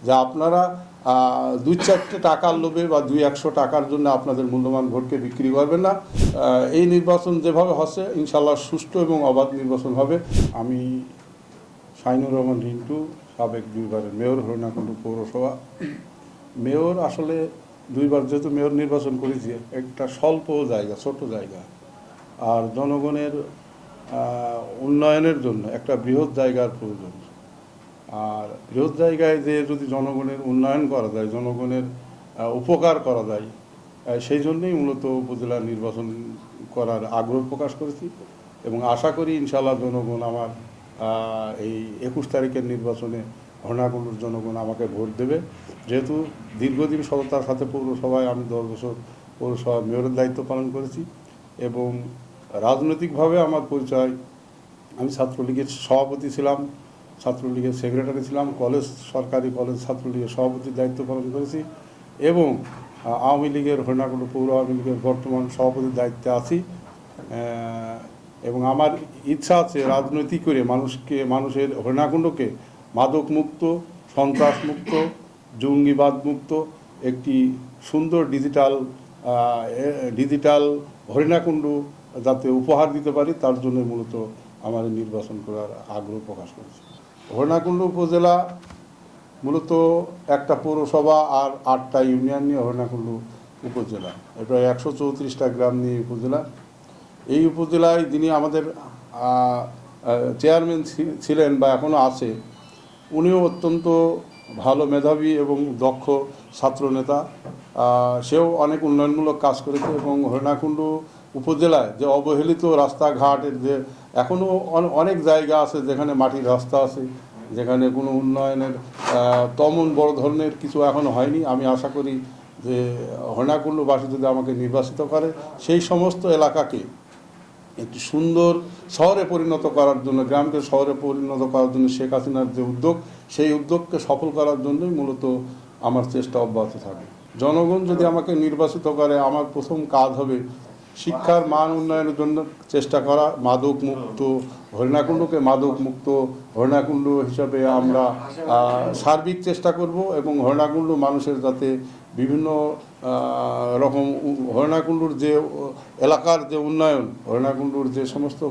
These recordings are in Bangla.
যে আপনারা 2-4টে টাকার লোভে বা 200-100 টাকার জন্য আপনাদের মূল্যবান ভোটকে বিক্রি করবেন না। এই নির্বাচন যেভাবে হচ্ছে ইনশাল্লাহ সুষ্ঠু এবং অবাধ নির্বাচন হবে। আমি শাহিনুর রহমান রিন্টু, সাবেক 2বারের মেয়র, হরিণাকুণ্ডু পৌরসভা মেয়র। আসলে 2বার যেহেতু মেয়র নির্বাচন করেছি, একটা স্বল্প জায়গা, ছোট জায়গা, আর জনগণের উন্নয়নের জন্য একটা বৃহৎ জায়গার প্রয়োজন। আর বৃহৎ জায়গায় যে যদি জনগণের উন্নয়ন করা যায়, জনগণের উপকার করা যায়, সেই জন্যই মূলত উপজেলা নির্বাচন করার আগ্রহ প্রকাশ করেছি এবং আশা করি ইনশাআল্লাহ জনগণ আমার এই 21 তারিখের নির্বাচনে হরিণাকুণ্ডুর জনগণ আমাকে ভোট দেবে। যেহেতু দীর্ঘদিন সততার সাথে পৌরসভায় আমি 10 বছর পৌরসভা মেয়রের দায়িত্ব পালন করেছি এবং রাজনৈতিকভাবে আমার পরিচয়, আমি ছাত্রলীগের সভাপতি ছিলাম, ছাত্রলীগের সেক্রেটারি ছিলাম, সরকারি কলেজ ছাত্রলীগের সভাপতির দায়িত্ব পালন করেছি এবং আওয়ামী লীগের, হরিণাকুণ্ডু পৌর আওয়ামী লীগের বর্তমান সভাপতির দায়িত্বে আছি এবং আমার ইচ্ছা আছে রাজনৈতিক করে মানুষের হরিণাকুণ্ডুকে মাদকমুক্ত, সন্ত্রাসমুক্ত, জঙ্গিবাদ মুক্ত একটি সুন্দর ডিজিটাল হরিণাকুণ্ডু যাতে উপহার দিতে পারি, তার জন্য মূলত আমার নির্বাচন করার আগ্রহ প্রকাশ করেছে। হরিণাকুণ্ডু উপজেলা মূলত একটা পৌরসভা আর 8টা ইউনিয়ন নিয়ে হরিণাকুণ্ডু উপজেলা। প্রায় 134টা গ্রাম নিয়ে উপজেলা। এই উপজেলায় যিনি আমাদের চেয়ারম্যান ছিলেন বা এখনও আছে, উনিও অত্যন্ত ভালো, মেধাবী এবং দক্ষ ছাত্রনেতা। সেও অনেক উন্নয়নমূলক কাজ করেছে এবং হরিণাকুণ্ডু উপজেলায় যে অবহেলিত রাস্তাঘাটের যে এখনও অনেক জায়গা আছে যেখানে মাটির রাস্তা আছে, যেখানে কোনো উন্নয়নের তেমন বড় ধরনের কিছু এখনও হয়নি। আমি আশা করি যে হরিণাকুণ্ডুবাসী যদি আমাকে নির্বাচিত করে, সেই সমস্ত এলাকাকে একটি সুন্দর শহরে পরিণত করার জন্য, গ্রামকে শহরে পরিণত করার জন্য শেখ হাসিনার যে উদ্যোগ, সেই উদ্যোগকে সফল করার জন্যই মূলত আমার চেষ্টা অব্যাহত থাকে। জনগণ যদি আমাকে নির্বাচিত করে, আমার প্রথম কাজ হবে শিক্ষার মান উন্নয়নের জন্য চেষ্টা করা, মাদক মুক্ত হরিণাকুণ্ডুকে মাদক মুক্ত হরিণাকুণ্ডু হিসাবে আমরা সার্বিক চেষ্টা করব এবং হরিণাকুণ্ডু মানুষের যাতে বিভিন্ন রকম হরিণাকুণ্ডুর যে এলাকার যে উন্নয়ন, হরিণাকুণ্ডুর যে সমস্ত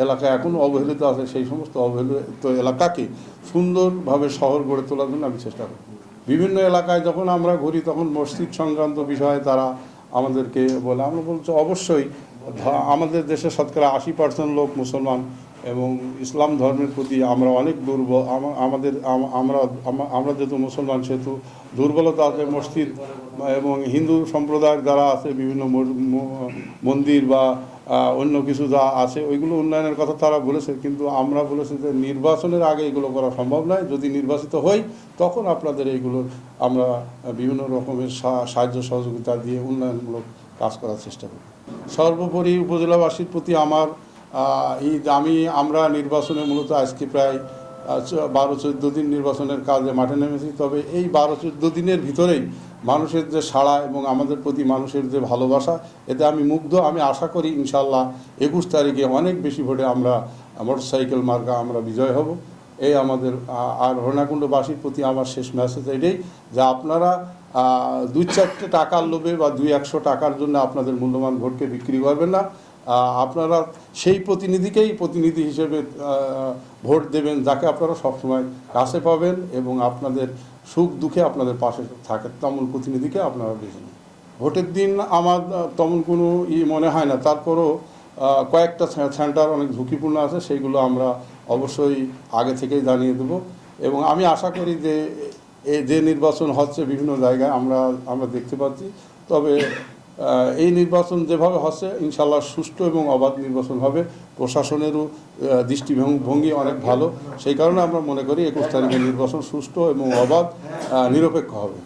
এলাকা এখনও অবহেলিত আছে, সেই সমস্ত অবহেলিত এলাকাকে সুন্দরভাবে শহর গড়ে তোলার জন্য আমি চেষ্টা করব। বিভিন্ন এলাকায় যখন আমরা ঘুরি তখন মসজিদ সংক্রান্ত বিষয়ে তারা আমাদেরকে বলে, আমরা বলছি অবশ্যই আমাদের দেশে শতকরা 80% লোক মুসলমান এবং ইসলাম ধর্মের প্রতি আমরা অনেক দুর্বল। আমরা যেহেতু মুসলমান সেহেতু দুর্বলতা আছে। মসজিদ এবং হিন্দু সম্প্রদায়ের যারা আছে, বিভিন্ন মন্দির বা অন্য কিছু যা আছে, ওইগুলো উন্নয়নের কথা তারা বলেছে, কিন্তু আমরা বলেছি যে নির্বাচনের আগে এগুলো করা সম্ভব নয়। যদি নির্বাচিত হই তখন আপনাদের এইগুলোর আমরা বিভিন্ন রকমের সাহায্য সহযোগিতা দিয়ে উন্নয়নমূলক কাজ করার চেষ্টা করি। সর্বোপরি উপজেলাবাসীর প্রতি আমার আমরা নির্বাচনে মূলত আজকে প্রায় 12-14 দিন নির্বাচনের কাজে মাঠে নেমেছি। তবে এই 12-14 দিনের ভিতরেই মানুষের যে সাড়া এবং আমাদের প্রতি মানুষের যে ভালোবাসা, এতে আমি মুগ্ধ। আমি আশা করি ইনশাআল্লাহ 21 তারিখে অনেক বেশি ভোটে আমরা মোটরসাইকেল মার্কা আমরা বিজয় হব। এই আমাদের আর হরিণাকুণ্ডুবাসীর প্রতি আমার শেষ মেসেজ এটাই যে আপনারা 2-4টে টাকার লোভে বা 200-100 টাকার জন্য আপনাদের মূল্যবান ভোটকে বিক্রি করবেন না। আপনারা সেই প্রতিনিধি হিসেবে ভোট দেবেন যাকে আপনারা সবসময় কাছে পাবেন এবং আপনাদের সুখ দুঃখে আপনাদের পাশে থাকে, তেমন প্রতিনিধিকে আপনারা বেছে নেন। ভোটের দিন আমার তেমন কোনো মনে হয় না। তারপরও কয়েকটা সেন্টার অনেক ঝুঁকিপূর্ণ আছে, সেইগুলো আমরা অবশ্যই আগে থেকেই জানিয়ে দেব এবং আমি আশা করি যে নির্বাচন হচ্ছে বিভিন্ন জায়গায় আমরা দেখতে পাচ্ছি। তবে এই নির্বাচন যেভাবে হচ্ছে ইনশাআল্লাহ সুষ্ঠু এবং অবাধ নির্বাচন হবে। প্রশাসনেরও দৃষ্টিভঙ্গি অনেক ভালো, সেই কারণে আমরা মনে করি 21 তারিখের নির্বাচন সুষ্ঠু এবং অবাধ নিরপেক্ষ হবে।